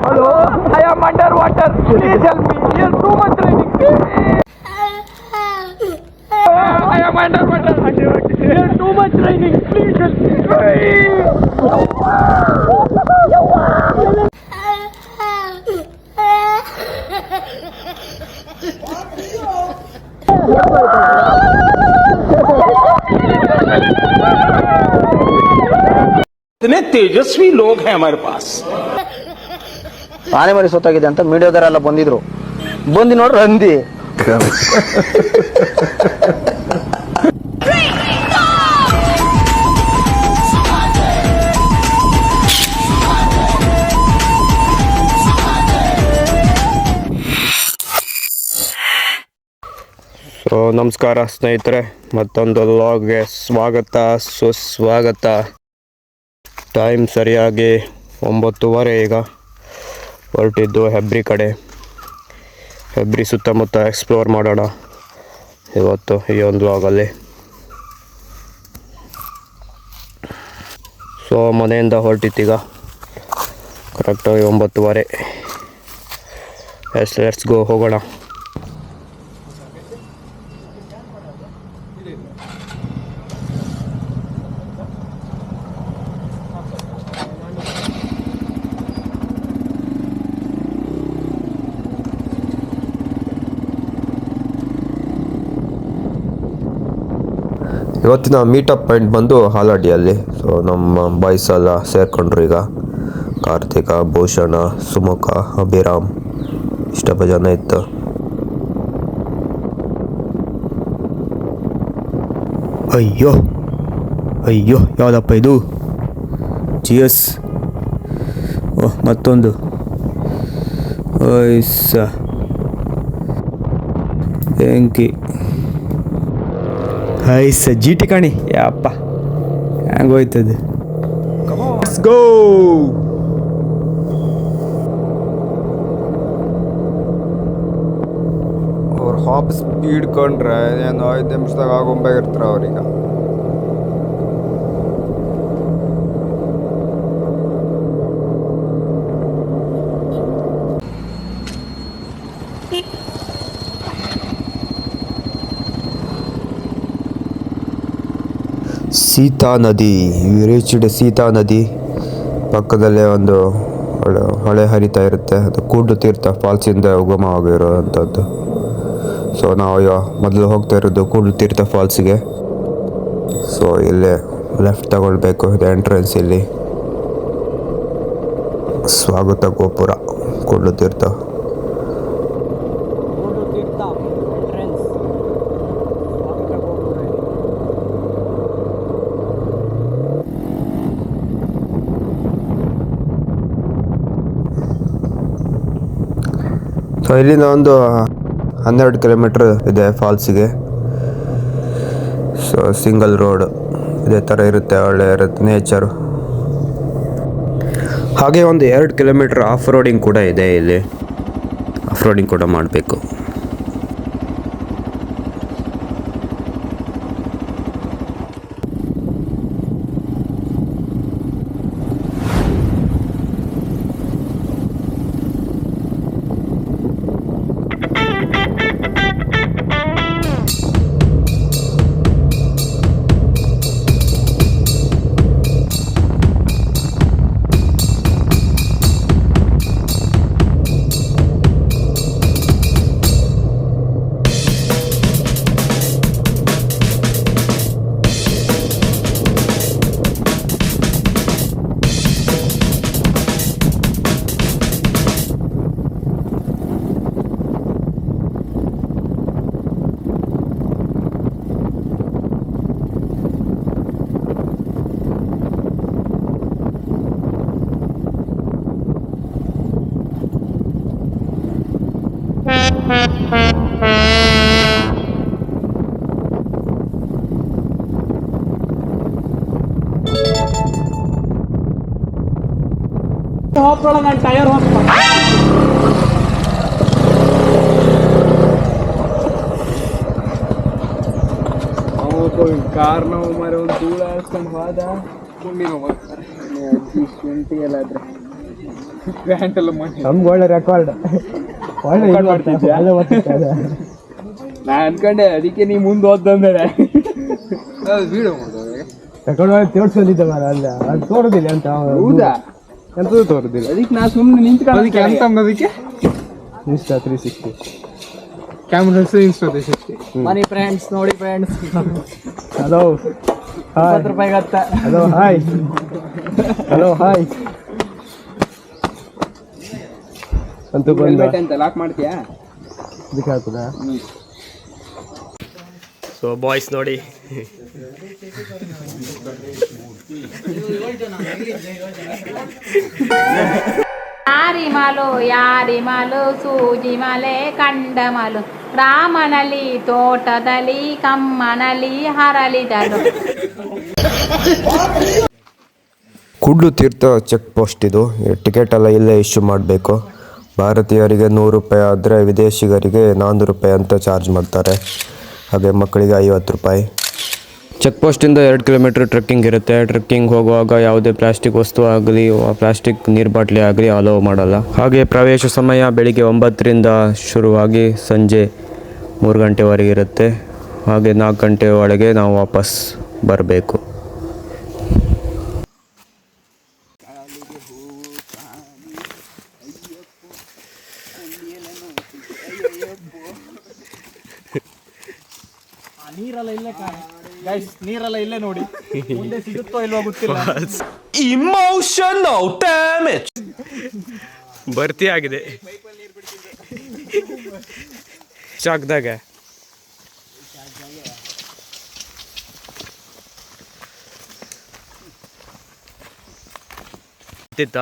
Hello, I am underwater. Please help me. Here too much raining. I am underwater. Here too much raining. Please help me. इतने तेजस्वी लोग हैं हमारे पास. ಆನೆ ಮರಿ ಸೊತ್ತಾಗಿದೆ ಅಂತ ಮೀಡಿಯಾದವರೆಲ್ಲ ಬಂದಿದ್ರು. ಬಂದು ನೋಡ್ರಿ ಹಂದಿ. ಸೊ ನಮಸ್ಕಾರ ಸ್ನೇಹಿತರೆ, ಮತ್ತೊಂದು ವ್ಲಾಗ್ಗೆ ಸ್ವಾಗತ ಸುಸ್ವಾಗತ. ಟೈಮ್ ಸರಿಯಾಗಿ 9:30 ಈಗ. ಹೊರಟಿದ್ದು ಹೆಬ್ರಿ ಕಡೆ. ಹೆಬ್ರಿ ಸುತ್ತಮುತ್ತ ಎಕ್ಸ್ಪ್ಲೋರ್ ಮಾಡೋಣ ಇವತ್ತು ಈ ಒಂದು ವ್ಲಾಗಲ್ಲಿ. ಸೊ ಮನೆಯಿಂದ ಹೊರಟಿತ್ತೀಗ ಕರೆಕ್ಟಾಗಿ 9:30. ಲೆಟ್ಸ್ ಗೋ, ಹೋಗೋಣ. ಇವತ್ತಿನ ಮೀಟಪ್ ಪಾಯಿಂಟ್ ಬಂದು ಹಾಲಾಡಿಯಲ್ಲಿ. ಸೊ ನಮ್ಮ ಬಾಯ್ಸ್ ಎಲ್ಲ ಸೇರ್ಕೊಂಡ್ರು ಈಗ. ಕಾರ್ತಿಕ, ಭೂಷಣ, ಸುಮುಖ, ಅಭಿರಾಮ್ ಇಷ್ಟಪ್ಪ ಜನ ಇತ್ತು. ಅಯ್ಯೋ ಅಯ್ಯೋ, ಯಾವುದಪ್ಪ ಇದು? ಜಿಯಸ್. ಓಹ್, ಮತ್ತೊಂದು. ಓಯ್ಸ ಬೆಂಕಿ. ಐಸ ಜಿ ಟಿ ಕಾಣಿ. ಯಪ್ಪ, ಹೆಂಗೋಯ್ತದೆ. Let's go. ಅವ್ರು ಹಾಪ್ ಸ್ಪೀಡ್ ಕಂಡ್ರೆ ಏನು 5 ನಿಮಿಷದಾಗ ಆಗೊಂಬಾಗಿರ್ತಾರೆ ಅವ್ರೀಗ. ಸೀತಾ ನದಿ, ರೀಚ್ಡ್ ಸೀತಾ ನದಿ. ಪಕ್ಕದಲ್ಲೇ ಒಂದು ಹೊಳೆ ಹರಿತಾ ಇರುತ್ತೆ. ಅದು ಕೂಡು ತೀರ್ಥ ಫಾಲ್ಸಿಂದ ಉಗಮವಾಗಿರುವಂಥದ್ದು. ಸೊ ನಾವು ಮೊದಲು ಹೋಗ್ತಾ ಇರೋದು ಕೂಡು ತೀರ್ಥ ಫಾಲ್ಸಿಗೆ. ಸೊ ಇಲ್ಲೇ ಲೆಫ್ಟ್ ತಗೊಳ್ಬೇಕು. ಇದು ಎಂಟ್ರೆನ್ಸ್. ಇಲ್ಲಿ ಸ್ವಾಗತ ಗೋಪುರ, ಕೂಡು ತೀರ್ಥ. ಸೊ ಇಲ್ಲಿಂದ ಒಂದು 12 ಕಿಲೋಮೀಟ್ರ್ ಇದೆ ಫಾಲ್ಸಿಗೆ. ಸೊ ಸಿಂಗಲ್ ರೋಡ್ ಇದೇ ಥರ ಇರುತ್ತೆ, ಒಳ್ಳೆ ಇರುತ್ತೆ ನೇಚರು. ಹಾಗೆ ಒಂದು 2 ಕಿಲೋಮೀಟ್ರ್ ಆಫ್ ರೋಡಿಂಗ್ ಕೂಡ ಇದೆ. ಇಲ್ಲಿ ಆಫ್ ರೋಡಿಂಗ್ ಕೂಡ ಮಾಡಬೇಕು. ನಾನು ಟೈರ್ ಕಾರ್ ನಾವು ಮರ ಒಂದು ಧೂಳ ಹಾಸ್ಕೊಂಡು ಹೋದ ಕುಂಡಿ ನೋವು ಮಾಡ್ತಾರೆ ಶುಂಠಿ ಎಲ್ಲ ಆದ್ರೆ ನಮ್ಗೆ ಒಳ್ಳೆ ರೆಕಾರ್ಡ್ ನಾ ಅನ್ಕೊಂಡೆ ಅದಕ್ಕೆ ನೀ ಮುಂದೆ ಓದ್ದಂದ್ರೆ ರೆಕಾರ್ಡ್ ತೋರ್ಸೋದಿದ್ದ ಮಾರ ಅಲ್ಲ ಅದು ತೋರೋದಿಲ್ಲ ಅಂತ ಹೌದಾ ಎಂತದ್ದು ತೋರೋದಿಲ್ಲ ಅದಕ್ಕೆ ನಾ ಸುಮ್ಮನೆ ನಿಂತ್ಕೊಂಡು ಅದಕ್ಕೆ ಎಂತ ಅದಕ್ಕೆ ಇನ್ಸ್ಟಾ 360 ಕ್ಯಾಮ್ರಾ ಇನ್ಸ್ಟಾ 360 ಮನಿ ಫ್ರೆಂಡ್ಸ್ ನೋಡಿ ಫ್ರೆಂಡ್ಸ್ ಹಲೋ ಹಾಯ್ ₹20 ಗತ್ತ ಹಲೋ ಹಾಯ್ ಹಲೋ ಹಾಯ್ ಅಂತೂ ಬಂದ ಅಂತ ಲಾಕ್ ಮಾಡ್ತೀಯಾ ಇದಕ್ಕೆ ಆಗ್ತದ ಸೊ ಬಾಯ್ಸ್ ನೋಡಿ ಯಾರಿ ಮಾಲು ಸೂಜಿ ಮಲೆ ಕಂಡ ಮಾಲು ರಾಮನಲ್ಲಿ ತೋಟದಲ್ಲಿ ಕಮ್ಮನಲ್ಲಿ ಹರಳಿದಳು. ಕೂಡ್ಲು ತೀರ್ಥ ಚೆಕ್ ಪೋಸ್ಟ್ ಇದು. ಟಿಕೆಟ್ ಎಲ್ಲ ಇಲ್ಲೇ ಇಶ್ಯೂ ಮಾಡಬೇಕು. ಭಾರತೀಯರಿಗೆ ₹100 ಆದರೆ ವಿದೇಶಿಗರಿಗೆ ₹400 ಅಂತ ಚಾರ್ಜ್ ಮಾಡ್ತಾರೆ. ಹಾಗೆ ಮಕ್ಕಳಿಗೆ ₹50. ಚೆಕ್ ಪೋಸ್ಟಿಂದ 2 ಕಿಲೋಮೀಟ್ರ್ ಟ್ರೆಕ್ಕಿಂಗ್ ಇರುತ್ತೆ. ಟ್ರೆಕ್ಕಿಂಗ್ ಹೋಗುವಾಗ ಯಾವುದೇ ಪ್ಲಾಸ್ಟಿಕ್ ವಸ್ತು ಆಗಲಿ ಪ್ಲಾಸ್ಟಿಕ್ ನೀರು ಬಾಟ್ಲಿ ಆಗಲಿ ಅಲೋ ಮಾಡಲ್ಲ. ಹಾಗೆ ಪ್ರವೇಶ ಸಮಯ ಬೆಳಿಗ್ಗೆ 9ರಿಂದ ಶುರುವಾಗಿ ಸಂಜೆ 3 ಗಂಟೆವರೆಗೆ ಇರುತ್ತೆ. ಹಾಗೆ 4 ಗಂಟೆ ಒಳಗೆ ನಾವು ವಾಪಸ್ ಬರಬೇಕು. ನೀರೆಲ್ಲ ಇಲ್ಲೇ ನೋಡಿ ಮುಂದೆ ಸಿಗುತ್ತೋ ಇಲ್ವೋ ಗೊತ್ತಿಲ್ಲ. Emotional damage. ಭರ್ತಿ ಆಗಿದೆ ಚಾಕ್ದಾಗ.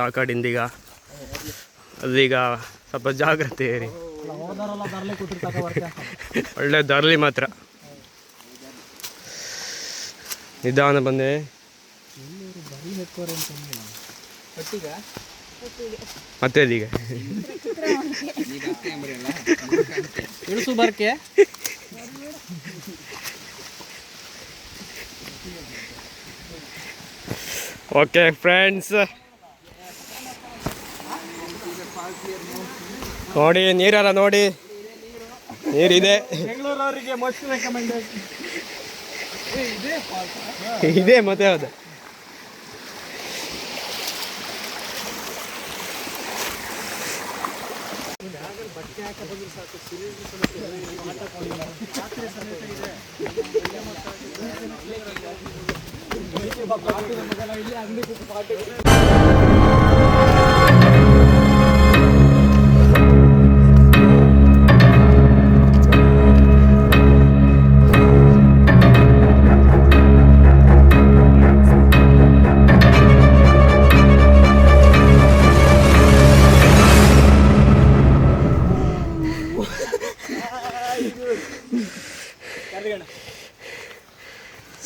ಆ ಕಡೆಯಿಂದ ಈಗ ಅಲ್ಲೀಗ ಸ್ವಲ್ಪ ಜಾಗ್ರತೆ ಇರಿ. ಒಳ್ಳೆ ದಾರ್ಲಿ ಮಾತ್ರ ನಿಧಾನ ಬಂದೆ. ಮತ್ತೆ ಈಗ ಇಳಿಸು ಬರ್ಕೆ ಓಕೆ ಫ್ರೆಂಡ್ಸ್ ನೋಡಿ ನೀರೆಲ್ಲ ನೋಡಿ ನೀರಿದೆ. ಬೆಂಗಳೂರವರಿಗೆ ಮೋಸ್ಟ್ ರೆಕಮೆಂಡೆಡ್ ಇದೆ ಮತ್ತೆ ಹೌದು.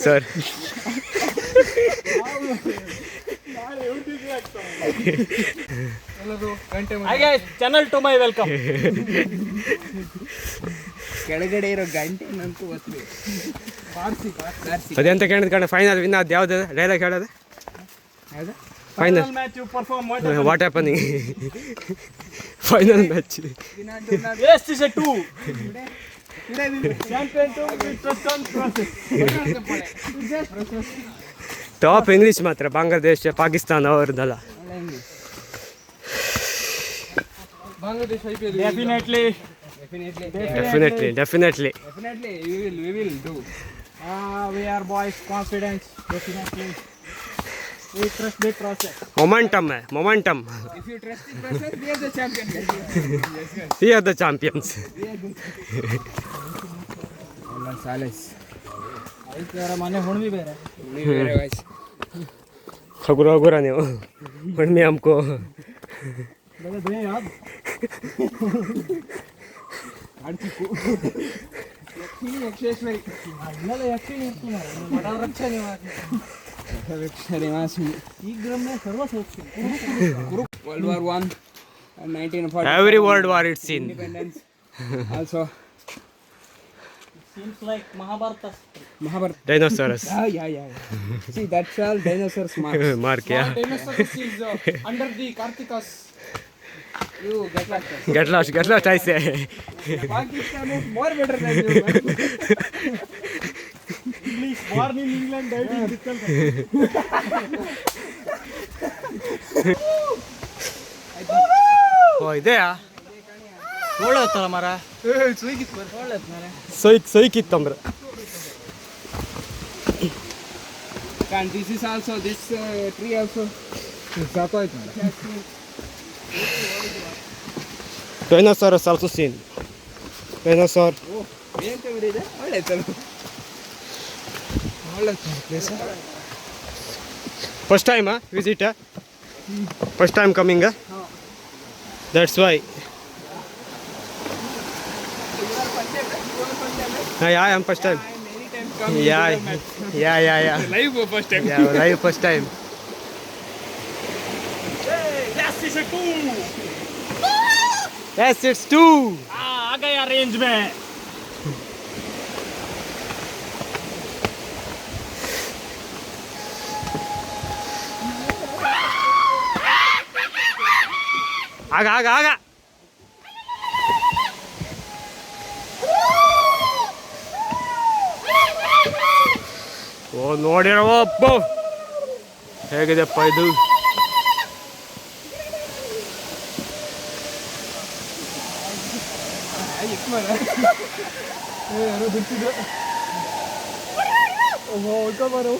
Sir channel to my welcome. ಕೆಳಗಡೆ ಇರೋ ಗಂಟೆ ನಂತೂ ಅದೆಂತ ಕೇಳಿದ ಕಣ ಫೈನಲ್ ವಿನ್ ಅದು ಯಾವ್ದು ಡೈಲಾಗ್ ಹೇಳೋದು? Final match you perform what happening final match yes is a 2 champion to trust on process. Top English ಮಾತ್ರ Bangladesh Pakistan ಅವ್ರದ್ದಲ್ಲ. Bangladesh IPL definitely we will do. We are boys confidence definitely. We trust the process. Momentum. If you trust the process, we are the champions. We are the champions. Allah Salis. ಐತರ ಮನೆ ಹುಣ್ವಿ ಬೇರೆ guys. ಹಗುರ ನೀವು ಹುಣ್ಮಿ ಹಮ್ಕೋ ಬಗದೆ ಯಾದ್ ಆಡ್ತಿಕು ಯಕ್ಷೇಶ್ವರಿ ಎಲ್ಲ ಯಕ್ಷಿಣಿ ಇತ್ತು ಮಡ ರಕ್ಷಣೆ ಮಾಡಿ ರಕ್ಷಣೆ ಮಾಸಿ ಈ ಗ್ರಾಮನೆ ಸರ್ವ ಸೋಕ್ಷಿ world war 1 1940 every world war it's seen independence also seems like Mahabharata. Dinosaurs. Yeah. See, that's all dinosaurs mark. Mark, yeah. Dinosaurs is under the Kartikas Get lost, I say. Pakistan is more better than you. English, born in England, died in Britain. ಓ ಇದೆಯಾ ಒಳ್ಳೆ ಇತ್ತಲ್ಲ ಮರ ಸೊಯ್ಕಿತ್ತಂದ್ರೆ And this is also, this tree also. ಸಾಕಾಯ್ತು Rhinoceros also seen. Rhinoceros. ಏನಂತ ಬರೀದೆ ಒಳ್ಳೆ ಐತಲ್ಲ ಒಳ್ಳೆ place First time, visit? First time coming? That's why. Yeah, I'm first time. Yeah. Live first time Yeah, live first time. Yes, it's two. आ गया range में ಆಗ ಓ ನೋಡಿರವ ಅಪ್ಪ ಹೇಗಿದೆಪ್ಪ ಇದು ಯಾರೋ ಬಿಟ್ಟಿದ್ದು ಹೋಗ್ಕೊಬಾರು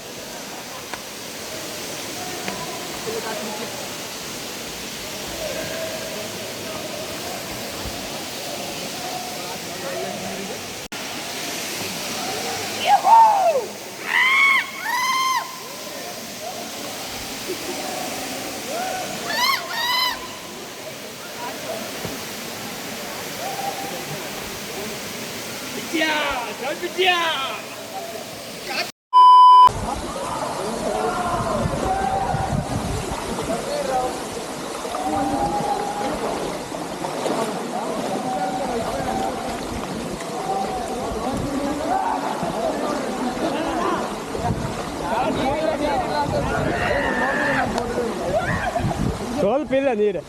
ಸ್ವಲ್ಪ ಇಲ್ಲ ನೀರು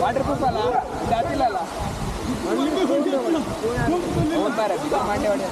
ವಾಟರ್ ಪ್ರೂಫ್ ಅಲ್ಲ ಜಾತಿಲ್ಲ ಹೋಗ್ತಾರೆ ಮಂಡೆ ಹೊಡೆ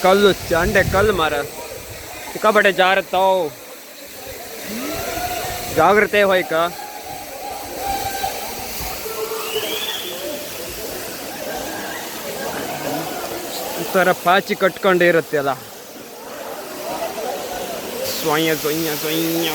ಕಲ್ಲು ಚಂಡೆ ಕಲ್ಲು ಮಾರ ಸಿಕ್ಕಾಪಟ್ಟೆ ಜಾರತ್ತಾವು ಜಾಗ್ರತೆ ಹೋಯ್ಕ ಒಂಥರ ಪಾಚಿ ಕಟ್ಕೊಂಡೇ ಇರುತ್ತೆ ಅಲ್ಲ ಸ್ವಯ್ಯ ಸ್ವಯ್ಯ ಸ್ವಯ್ಯ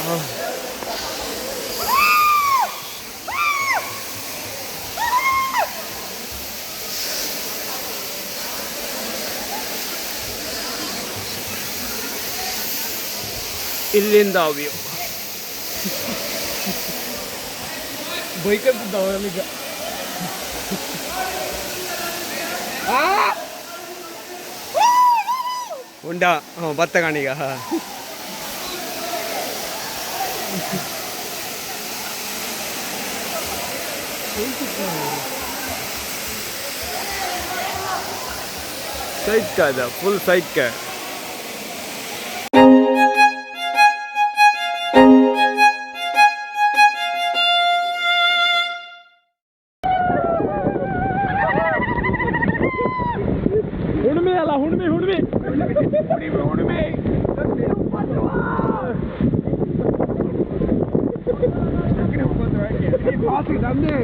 ಇಲ್ಲಿಂದ ವ್ಯೂ ಬೈಕಂತಿದ್ದ ಅವರಲ್ಲೀಗ ಉಂಡ ಭತ್ತ ಕಾಣೀಗ ಸೈಕ್ ಅದ ಫುಲ್ ಸೈಕ್ ಹುಣ್ಮೆ ಅಲ್ಲ ಹುಣ್ಮೆ ನಮ್ದೇ ಸೊ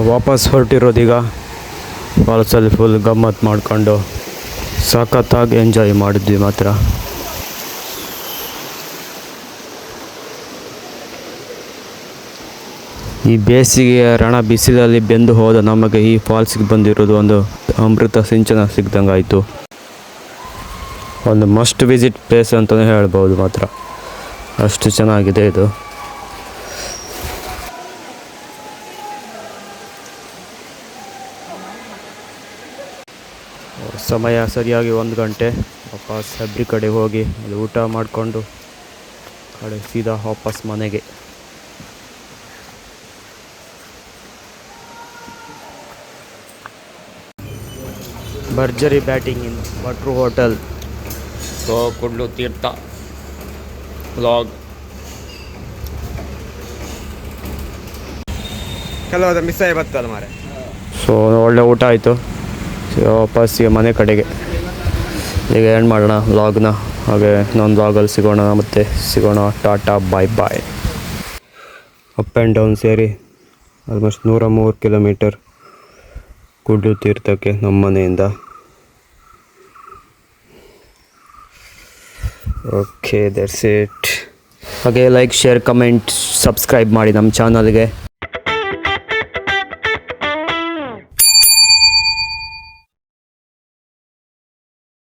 ವಾಪಸ್ ಹೊರಟಿರೋದೀಗ ಫಾಲ್ಸಲ್ಲಿ ಫುಲ್ ಗಮ್ಮತ್ತು ಮಾಡಿಕೊಂಡು ಸಖತ್ತಾಗಿ ಎಂಜಾಯ್ ಮಾಡಿದ್ವಿ ಮಾತ್ರ. ಈ ಬೇಸಿಗೆಯ ರಣ ಬಿಸಿಲಲ್ಲಿ ಬೆಂದು ಹೋದ ನಮಗೆ ಈ ಫಾಲ್ಸಿಗೆ ಬಂದಿರೋದು ಒಂದು ಅಮೃತ ಸಿಂಚನ ಸಿಗ್ದಂಗೆ ಆಯಿತು. ಒಂದು ಮಸ್ಟ್ ವಿಸಿಟ್ ಪ್ಲೇಸ್ ಅಂತಲೇ ಹೇಳ್ಬೋದು ಮಾತ್ರ, ಅಷ್ಟು ಚೆನ್ನಾಗಿದೆ ಇದು. ಸಮಯ ಸರಿಯಾಗಿ 1 ಗಂಟೆ. ವಾಪಸ್ ಹೆಬ್ರಿ ಕಡೆ ಹೋಗಿ ಅಲ್ಲಿ ಊಟ ಮಾಡಿಕೊಂಡು ಕಡೆ ಸೀದಾ ವಾಪಸ್ ಮನೆಗೆ. ಭರ್ಜರಿ ಬ್ಯಾಟಿಂಗ್ ಇನ್ ಭಟ್ರು ಹೋಟೆಲ್. ಸೊ ಕುಡ್ಲು ತೀರ್ಥ ವ್ಲಾಗ್. ಕೆಲವಾದ ಮಿಸ್ ಆಗಿ ಬರ್ತಲ್ಲ ಮಾರೆ. ಸೊ ಒಳ್ಳೆ ಊಟ ಆಯಿತು. ವಾಪಸ್ ಈಗ ಮನೆ ಕಡೆಗೆ ಈಗ ಎಂಡ್ ಮಾಡೋಣ ವ್ಲಾಗ್ನ. ಹಾಗೆ ಇನ್ನೊಂದು ವ್ಲಾಗಲ್ಲಿ ಸಿಗೋಣ. ಟಾಟಾ ಬಾಯ್ ಬಾಯ್. ಅಪ್ ಆ್ಯಂಡ್ ಡೌನ್ ಸೇರಿ ಆಲ್ಮೋಸ್ಟ್ 103 ಕಿಲೋಮೀಟರ್ ಕುಡ್ಲು ತೀರ್ಥಕ್ಕೆ ನಮ್ಮ ಮನೆಯಿಂದ. Okay, that's it. ಹಾಗೆ ಲೈಕ್, ಶೇರ್, ಕಮೆಂಟ್, ಸಬ್ಸ್ಕ್ರೈಬ್ ಮಾಡಿ ನಮ್ಮ ಚಾನಲ್ಗೆ.